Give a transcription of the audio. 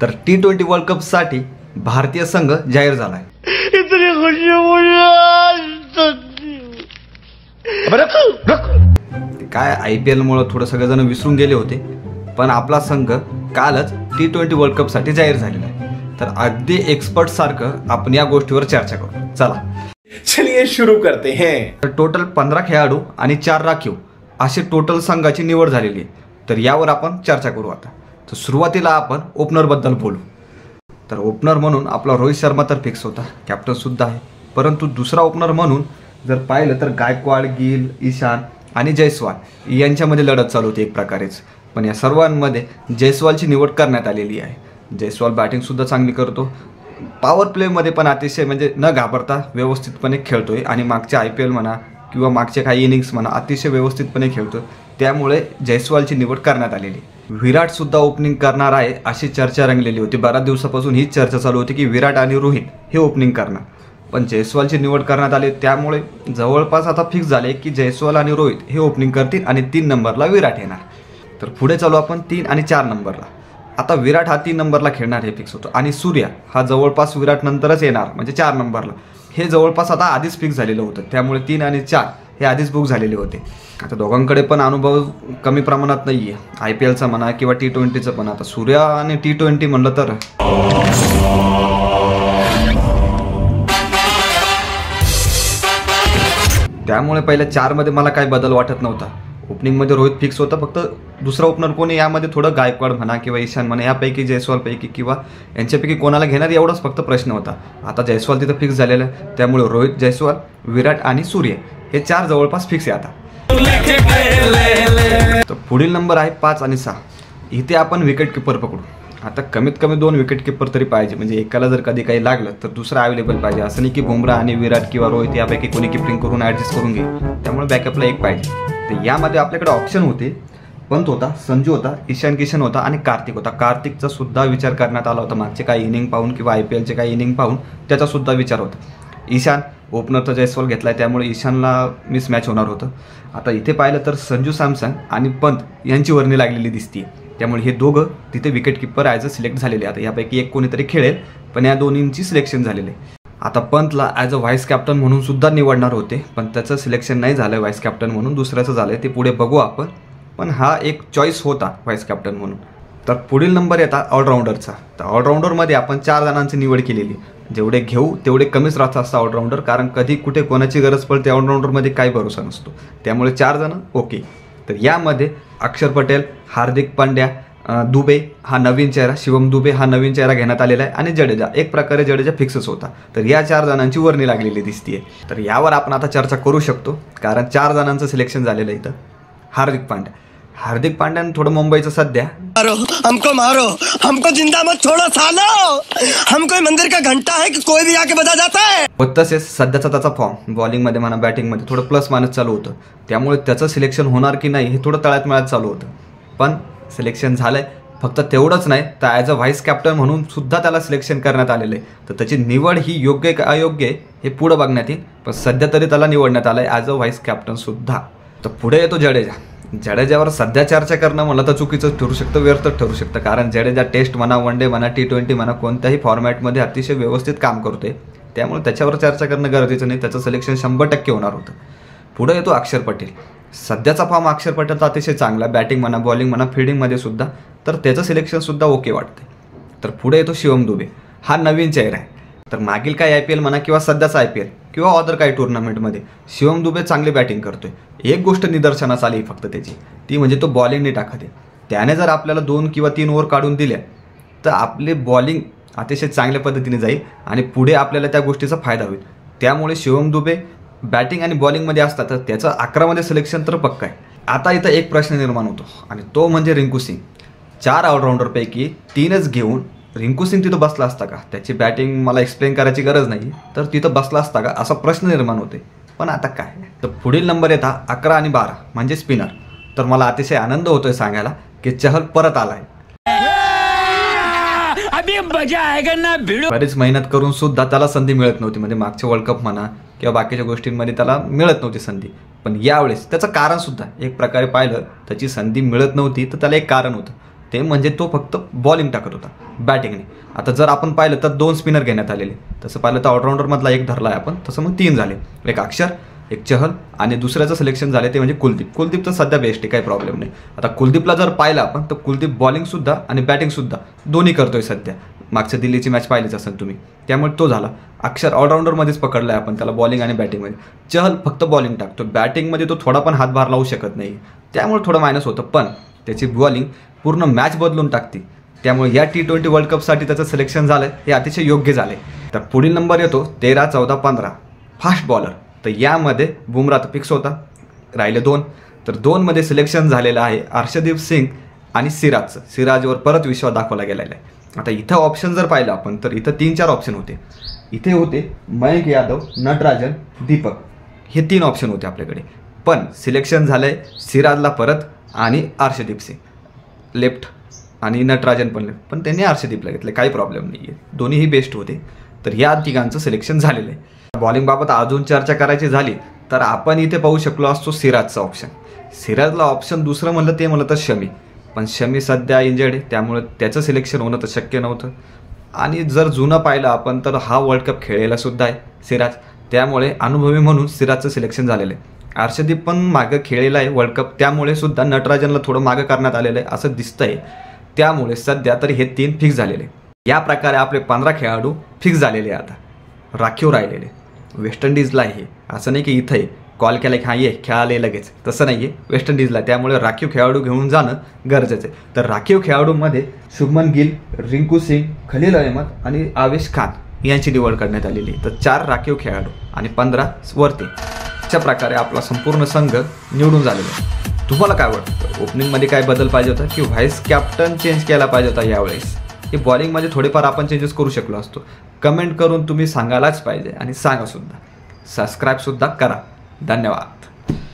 तर T20 world cup साठी भारतीय संघ जाहीर झालाय। काय IPL मुळे थोडं सगळेजण विसरून गेले होते, पण आपला संघ कालच T20 वर्ल्ड कप साठी जाहीर झालेला आहे। तर अगदी एक्सपर्ट सारखं आपण या गोष्टीवर चर्चा करू। चला चलिए शुरू करते हैं। तर टोटल 15 खेळाडू आणि 4 राखीव अशी टोटल संघाची निवड झालेली आहे। तर यावर आपण चर्चा करू आता। तर सुरुवातीला आपण ओपनर बद्दल बोलू। तर ओपनर म्हणून आपला रोहित शर्मा तर फिक्स होता, कॅप्टन सुद्धा आहे। परंतु दुसरा ओपनर म्हणून जर पाहिलं तर गायकवाड, गिल, ईशान आणि जयस्वाल यांच्यामध्ये लढत चालू होती एक प्रकारेच। पण या सर्वांमध्ये जयस्वालची निवड करण्यात आलेली आहे। जयस्वाल बॅटिंग सुद्धा चांगली करतो, पॉवर प्लेमध्ये पण अतिशय म्हणजे न घाबरता व्यवस्थितपणे खेळतोय आणि मागच्या IPL म्हणा किंवा मागचे काही इनिंग्स म्हणा अतिशय व्यवस्थितपणे खेळतोय, त्यामुळे जयस्वालची निवड करण्यात आलेली। विराट सुद्धा ओपनिंग करणार आहे अशी चर्चा रंगलेली होती। बऱ्याच दिवसापासून हीच चर्चा चालू होती की विराट आणि रोहित हे ओपनिंग करणार, पण जयस्वालची निवड करण्यात आली। त्यामुळे जवळपास आता फिक्स झाले की जयस्वाल आणि रोहित हे ओपनिंग करतील आणि 3 नंबरला विराट येणार। तर पुढे चालू आपण 3 आणि 4 नंबरला। आता विराट हा 3 नंबरला खेळणार हे फिक्स होतं आणि सूर्या हा जवळपास विराट नंतरच येणार म्हणजे 4 नंबरला। हे जवळपास आता आधीच फिक्स झालेलं होतं, त्यामुळे 3 आणि 4 हे आधीच बुक झालेले होते। आता दोघांकडे पण अनुभव कमी प्रमाणात नाही आहे, IPLचा म्हणा किंवा T20चं पण। आता सूर्या आणि T20 म्हणलं तर त्यामुळे पहिल्या 4 मध्ये मला काही बदल वाटत नव्हता। ओपनिंगमध्ये रोहित फिक्स होता, फक्त दुसरा ओपनर कोणी यामध्ये थोडं गायकवाड म्हणा किंवा ईशान म्हणा यापैकी जयस्वालपैकी किंवा यांच्यापैकी कोणाला घेणार एवढाच फक्त प्रश्न होता। आता जयस्वाल तिथं फिक्स झालेलं आहे, त्यामुळे रोहित, जयस्वाल, विराट आणि सूर्य हे 4 जवळपास फिक्स आहे आता। तर पुढील नंबर आहे 5 आणि 6। इथे आपण विकेट किपर पकडू। आता कमीत कमी 2 विकेट किपर तरी पाहिजे, म्हणजे एकाला जर कधी काही लागलं तर दुसरा अवेलेबल पाहिजे। असं नाही की बुमराह आणि विराट किंवा रोहित यापैकी कोणी किपिंग करून ॲडजस्ट करून घेईल, त्यामुळे बॅकअपला एक पाहिजे। तर यामध्ये आपल्याकडे ऑप्शन होते, पंत होता, संजू होता, ईशान किशन होता आणि कार्तिक होता। कार्तिकचा सुद्धा विचार करण्यात आला होता, मागचे काही इनिंग पाहून किंवा IPLचे काही इनिंग पाहून त्याचा सुद्धा विचार होता। ईशान ओपनरचा जयस्वाल घेतलाय, त्यामुळे ईशानला मिस मॅच होणार होतं। आता इथे पाहिलं तर संजू सॅमसन आणि पंत यांची वर्णी लागलेली दिसते, त्यामुळे हे दोघं तिथे wicket keeper as a select झालेले। आता यापैकी एक कोणीतरी खेळेल, पण या दोन्हींची सिलेक्शन झालेली आहे। आता पंतला ॲज अ व्हाईस कॅप्टन म्हणून सुद्धा निवडणार होते, पण त्याचं सिलेक्शन नाही झालं व्हाईस कॅप्टन म्हणून, दुसऱ्याचं झालं ते पुढे बघू आपण। पण हा एक चॉईस होता व्हाईस कॅप्टन म्हणून। तर पुढील नंबर येतात ऑलराऊंडरचा। तर ऑलराऊंडरमध्ये आपण 4 जणांची निवड केलेली। जेवढे घेऊ तेवढे कमीच राहत असतं ऑलराऊंडर, कारण कधी कुठे कोणाची गरज पडते ऑलराऊंडरमध्ये काही भरोसा नसतो, त्यामुळे 4 जण ओके। तर यामध्ये अक्षर पटेल, हार्दिक पांड्या, दुबे हा नवीन चेहरा, शिवम दुबे हा नवीन चेहरा घेण्यात आलेला आहे आणि जडेजा एक प्रकारे जडेजा फिक्सच होता। तर या 4 जणांची वर्णी लागलेली दिसतीये। तर यावर आपण आता चर्चा करू शकतो, कारण 4 जणांचं सिलेक्शन झालेलं आहे इथं। हार्दिक पांड्यानं थोडं मुंबईचं सध्या हमको मारो, हमको जिंदा मत छोड़ो सालो, हम कोई मंदिर का घंटा है कि कोई भी आके बजा जाता है। व तसेच सध्याचा त्याचा फॉर्म बॉलिंगमध्ये म्हणा बॅटिंगमध्ये थोडं प्लस मायनस चालू होतं, त्यामुळे त्याचं सिलेक्शन होणार की नाही हे थोडं तळ्यात मळ्यात चालू होतं। पण सिलेक्शन झालंय, फक्त तेवढंच नाही तर ॲज अ व्हाईस कॅप्टन म्हणून सुद्धा त्याला सिलेक्शन करण्यात आलेलं आहे। तर त्याची निवड ही योग्य का अयोग्य आहे हे पुढं बघण्यात येईल, पण सध्या तरी त्याला निवडण्यात आलं आहे ॲज अ व्हाईस कॅप्टन सुद्धा। तर पुढे येतो जडेजा। जडेजावर सध्या चर्चा करणं म्हणलं तर चुकीचं ठरू शकतं, व्यर्थच ठरू शकतं, कारण जडेजा टेस्ट म्हणा, वन डे म्हणा, T20 म्हणा कोणत्याही फॉर्मॅटमध्ये अतिशय व्यवस्थित काम करतोय, त्यामुळे त्याच्यावर चर्चा करणं गरजेचं नाही। त्याचं सिलेक्शन 100% होणार होतं। पुढे येतो अक्षर पटेल। सध्याचा फॉर्म अक्षर पटेलचा अतिशय चांगला, बॅटिंग म्हणा, बॉलिंग म्हणा, फिल्डिंगमध्ये सुद्धा, तर त्याचं सिलेक्शन सुद्धा ओके वाटतंय। तर पुढे येतो शिवम दुबे। हा नवीन चेहरा आहे, तर मागील काही IPL म्हणा किंवा सध्याचा IPL किंवा अदर काही टुर्नामेंटमध्ये शिवम दुबे चांगली बॅटिंग करतोय। एक गोष्ट निदर्शनास आली फक्त त्याची, ती म्हणजे तो बॉलिंगने टाकत आहे। त्याने जर आपल्याला 2 किंवा 3 ओव्हर काढून दिल्या तर आपले बॉलिंग अतिशय चांगल्या पद्धतीने जाईल आणि पुढे आपल्याला त्या गोष्टीचा फायदा होईल। त्यामुळे शिवम दुबे बॅटिंग आणि बॉलिंगमध्ये असतात, तर त्याचं 11 मध्ये सिलेक्शन तर पक्का आहे। आता इथं एक प्रश्न निर्माण होतो आणि तो म्हणजे रिंकू सिंग। 4 ऑलराऊंडरपैकी 3च घेऊन रिंकू सिंग तिथं बसला असता का? त्याची बॅटिंग मला एक्सप्लेन करायची गरज नाही, तर तिथं बसला असता का असा प्रश्न निर्माण होते। पण आता काय, तर पुढील नंबर येतात 11 आणि 12 म्हणजे स्पिनर। तर मला अतिशय आनंद होतोय सांगायला की चहल परत आलाय। बरीच मेहनत करून सुद्धा त्याला संधी मिळत नव्हती, म्हणजे मागच्या वर्ल्ड कप म्हणा किंवा बाकीच्या गोष्टींमध्ये त्याला मिळत नव्हती संधी, पण यावेळेस त्याचं कारण सुद्धा एक प्रकारे पाहिलं त्याची संधी मिळत नव्हती तर त्याला एक कारण होतं, ते म्हणजे तो फक्त बॉलिंग टाकत होता बॅटिंगने. आता जर आपण पाहिलं तर 2 स्पिनर घेण्यात आलेले. तसं पाहिलं तर ऑलराऊंडरमधला एक धरला आहे आपण, तसं मग 3 झाले. एक अक्षर, एक चहल आणि दुसऱ्याचं सिलेक्शन झाले ते म्हणजे कुलदीप. कुलदीप तर सध्या बेस्ट आहे, काही प्रॉब्लेम नाही. आता कुलदीपला जर पाहिलं आपण तर कुलदीप बॉलिंगसुद्धा आणि बॅटिंगसुद्धा दोन्ही करतोय सध्या. मागच्या दिल्लीची मॅच पाहिलीच असेल तुम्ही, त्यामुळे तो झाला. अक्षर ऑलराऊंडरमध्येच पकडला आहे आपण त्याला, बॉलिंग आणि बॅटिंगमध्ये. चहल फक्त बॉलिंग टाकतो, बॅटिंगमध्ये तो थोडा पण हातभार लावू शकत नाही, त्यामुळे थोडं मायनस होतं. पण त्याची बॉलिंग पूर्ण मॅच बदलून टाकते, त्यामुळे या T20 वर्ल्ड कपसाठी त्याचं सिलेक्शन झालं हे अतिशय योग्य झालं. तर पुढील नंबर येतो 13, 14, 15 फास्ट बॉलर. तर यामध्ये बुमरा तर फिक्स होता, राहिले 2. तर 2मध्ये सिलेक्शन झालेलं आहे अर्शदीप सिंग आणि सिराजचं. सिराजवर परत विश्वास दाखवला गेलेला आहे. आता इथं ऑप्शन जर पाहिलं आपण तर इथं 3-4 ऑप्शन होते. इथे होते मयंक यादव, नटराजन, दीपक, हे 3 ऑप्शन होते आपल्याकडे. पण सिलेक्शन झालं आहे सिराजला परत आणि अर्शदीप सिंग लेफ्ट आणि नटराजन पण लेफ्ट, पण त्यांनी अर्शदीपला घेतलं, काही प्रॉब्लेम नाही आहे, दोन्हीही बेस्ट होते. तर या तिघांचं सिलेक्शन झालेलं आहे. बॉलिंगबाबत अजून चर्चा करायची झाली तर आपण इथे पाहू शकलो असतो सिराजचा ऑप्शन. सिराजला ऑप्शन दुसरं म्हणलं ते म्हणलं तर शमी, पण शमी सध्या इंजर्ड आहे, त्यामुळे त्याचं सिलेक्शन होणं तर शक्य नव्हतं. आणि जर जुनं पाहिलं आपण तर हा वर्ल्ड कप खेळलेला सुद्धा आहे सिराज, त्यामुळे अनुभवी म्हणून सिराजचं सिलेक्शन झालेलं आहे. अर्शदीप पण मागं खेळलेला आहे वर्ल्ड कप, त्यामुळे सुद्धा नटराजनला थोडं मागं करण्यात आलेलं आहे असं दिसतंय. त्यामुळे सध्या तरी हे 3 फिक्स झालेले. या प्रकारे आपले 15 खेळाडू फिक्स झालेले. आता राखीव राहिलेले. वेस्ट इंडिजला आहे, असं नाही की इथं आहे कॉल केला की हां ये खेळाले लगेच, तसं नाही आहे. वेस्ट इंडिजला, त्यामुळे राखीव खेळाडू घेऊन जाणं गरजेचं आहे. तर राखीव खेळाडूमध्ये शुभमन गिल, रिंकू सिंग, खलील अहमद आणि आवेश खान यांची निवड करण्यात आलेली. तर 4 राखीव खेळाडू आणि 15 वरती. अशा प्रकारे आपला संपूर्ण संघ निवडून झालेला आहे. तुम्हाला काय वाटतं, ओपनिंगमध्ये काय बदल पाहिजे होता की व्हाईस कॅप्टन चेंज केला पाहिजे होता यावेळेस? हे बॉलिंगमध्ये थोडेफार आपण चेंजेस करू शकलो असतो. कमेंट करून तुम्ही सांगायलाच पाहिजे आणि सांगासुद्धा. सबस्क्राईबसुद्धा करा. धन्यवाद.